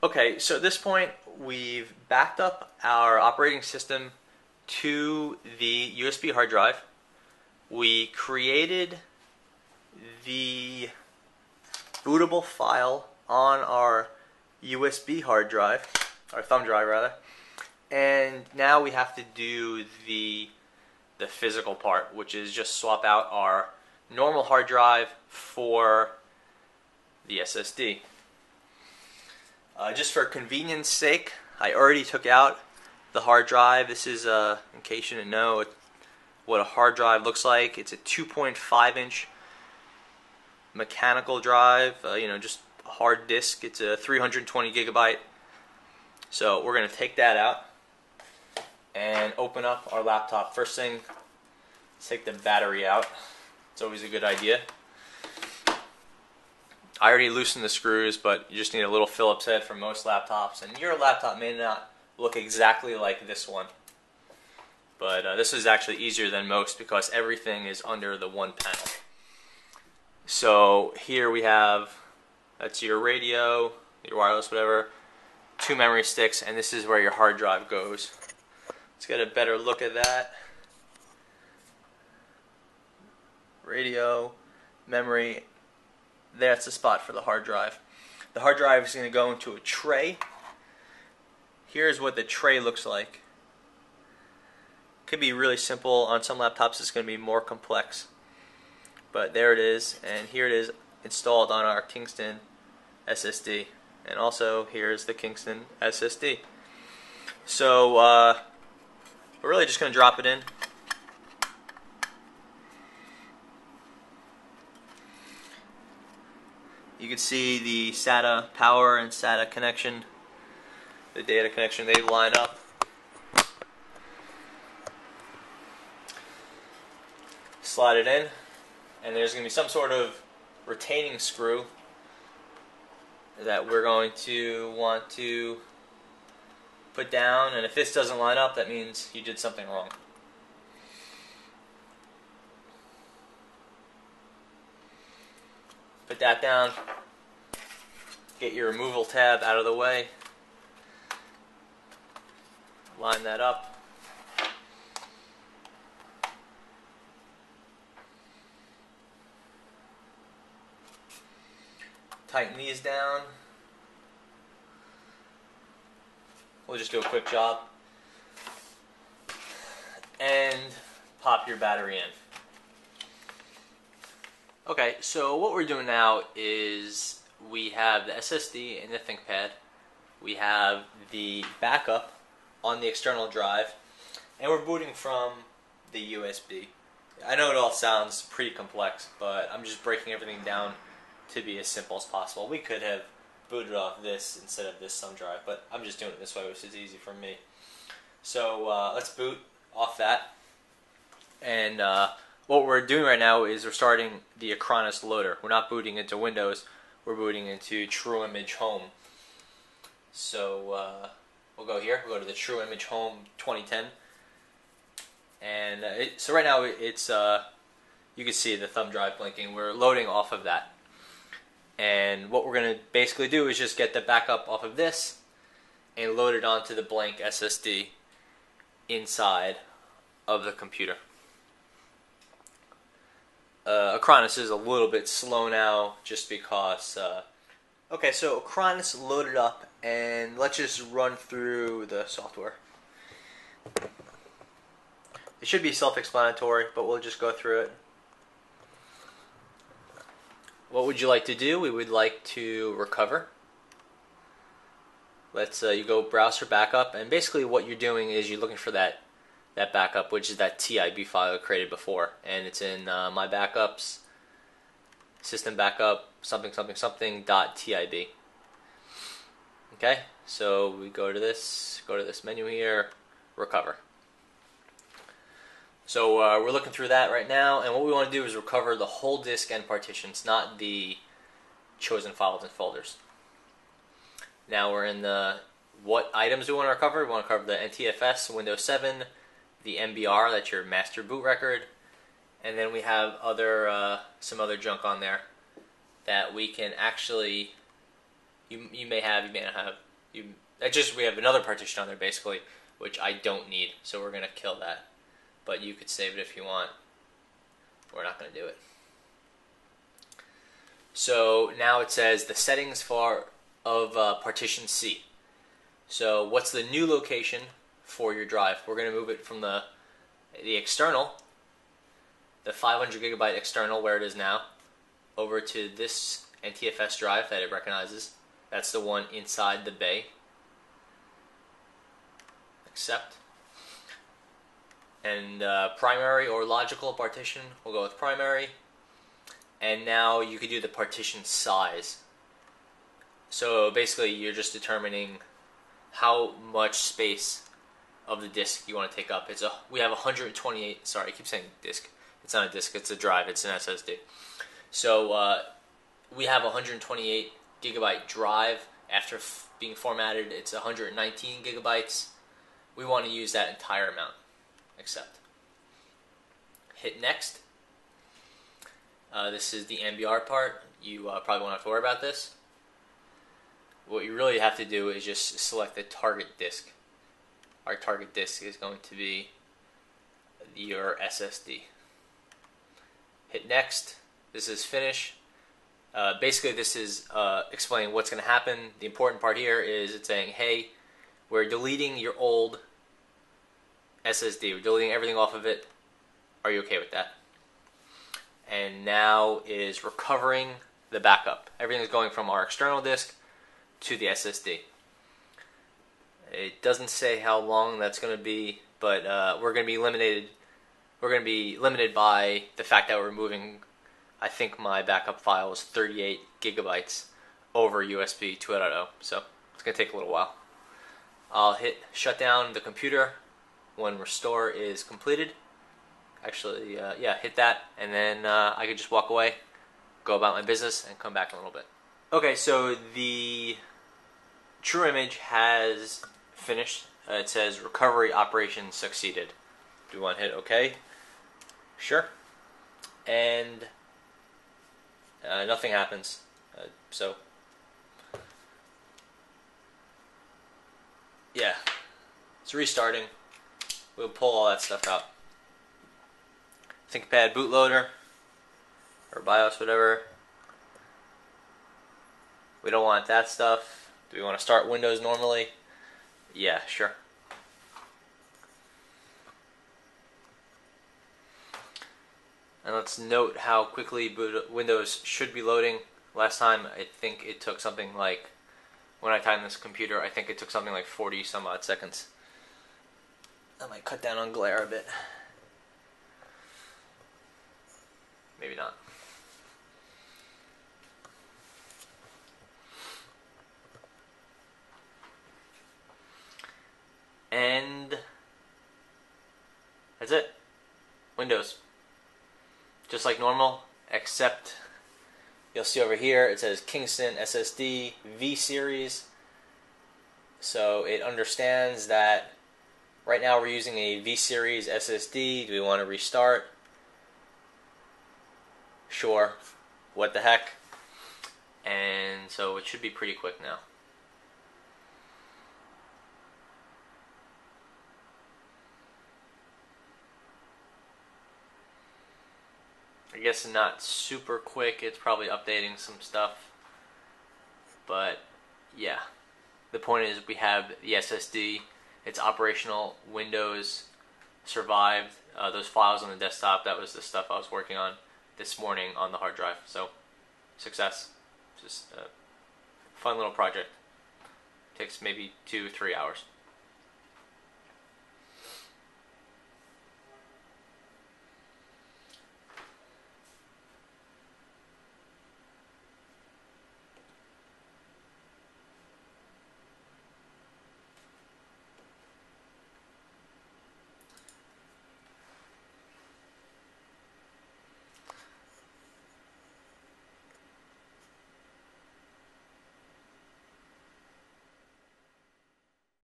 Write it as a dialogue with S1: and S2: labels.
S1: Okay, so at this point, we've backed up our operating system to the USB hard drive. We created the bootable file on our USB hard drive, our thumb drive rather, and now we have to do the physical part, which is just swap out our normal hard drive for the SSD. Just for convenience sake, I already took out the hard drive. This is, in case you didn't know, what a hard drive looks like. It's a 2.5-inch mechanical drive, just a hard disk. It's a 320 gigabyte. So we're going to take that out and open up our laptop. First thing, let's take the battery out. It's always a good idea. I already loosened the screws, but you just need a little Phillips head for most laptops, and your laptop may not look exactly like this one, but this is actually easier than most because everything is under the one panel. So here we have, that's your radio, your wireless, whatever, 2 memory sticks, and this is where your hard drive goes. Let's get a better look at that. Radio, memory, that's the spot for the hard drive. The hard drive is going to go into a tray. Here's what the tray looks like. Could be really simple. On some laptops it's going to be more complex. But there it is, and here it is installed on our Kingston SSD. And also here's the Kingston SSD. So we're really just going to drop it in. You can see the SATA power and SATA connection, the data connection, they line up. Slide it in, and there's going to be some sort of retaining screw that we're going to want to put down, and if this doesn't line up, that means you did something wrong. Put that down, get your removal tab out of the way, line that up, tighten these down. We'll just do a quick job, and pop your battery in. Okay, so what we're doing now is we have the SSD in the ThinkPad, we have the backup on the external drive, and we're booting from the USB. I know it all sounds pretty complex, but I'm just breaking everything down to be as simple as possible. We could have booted off this instead of this thumb drive, but I'm just doing it this way, which is easy for me. So let's boot off that, and what we're doing right now is we're starting the Acronis loader. We're not booting into Windows, we're booting into True Image Home. So we'll go here, we'll go to the True Image Home 2010. And so right now it's, you can see the thumb drive blinking. We're loading off of that. And what we're going to basically do is just get the backup off of this and load it onto the blank SSD inside of the computer. Acronis is a little bit slow now just because okay, so Acronis loaded up, and let's just run through the software. It should be self-explanatory, but we'll just go through it. What would you like to do? We would like to recover. Let's you go browse for backup, and basically what you're doing is you're looking for that backup, which is that TIB file I created before, and it's in my backups, system backup, something .tib. Okay, so we go to this menu here, recover. So we're looking through that right now, and what we want to do is recover the whole disk and partitions, not the chosen files and folders. Now we're in the what items we want to recover. We want to cover the NTFS, Windows 7, the MBR, that's your master boot record, and then we have some other junk on there that we can actually, you may have, you may not have. We have another partition on there basically, which I don't need, so we're gonna kill that. But you could save it if you want. We're not gonna do it. So now it says the settings of partition C. So what's the new location for your drive? We're gonna move it from the external, the 500 gigabyte external where it is now, over to this NTFS drive that it recognizes. That's the one inside the bay. Accept. And primary or logical partition, we'll go with primary. And now you could do the partition size. So basically you're just determining how much space of the disk you want to take up. We have 128, sorry, I keep saying disk. It's not a disk, it's a drive, it's an SSD. So we have 128 gigabyte drive. After being formatted, it's 119 gigabytes. We want to use that entire amount. Accept. Hit next. This is the MBR part. You probably won't have to worry about this. What you really have to do is just select the target disk. Our target disk is going to be your SSD. Hit next. This is finish. Basically, this is explaining what's going to happen. The important part here is it's saying, hey, we're deleting your old SSD. We're deleting everything off of it. Are you okay with that? And now is recovering the backup. Everything is going from our external disk to the SSD. It doesn't say how long that's going to be, but we're going to be limited. We're going to be limited by the fact that we're moving. I think my backup file was 38 gigabytes over USB 2.0, so it's going to take a little while. I'll hit shut down the computer when restore is completed. Actually, yeah, hit that, and then I could just walk away, go about my business, and come back in a little bit. Okay, so the true image has finished. It says recovery operation succeeded. Do you want to hit OK? Sure. And nothing happens. So, yeah, it's restarting. We'll pull all that stuff out. ThinkPad bootloader or BIOS, whatever. We don't want that stuff. Do we want to start Windows normally? Yeah, sure. And let's note how quickly Windows should be loading. Last time, I think it took something like, when I timed this computer, I think it took something like 40 some odd seconds. I might cut down on glare a bit. Maybe not. And that's it. Windows. Just like normal, except you'll see over here it says Kingston SSD V series. So it understands that right now we're using a V series SSD. Do we want to restart? Sure. What the heck? And so it should be pretty quick now. I guess not super quick. It's probably updating some stuff. But yeah. The point is we have the SSD. It's operational. Windows survived those files on the desktop. That was the stuff I was working on this morning on the hard drive. So, success. Just a fun little project. Takes maybe 2-3 hours.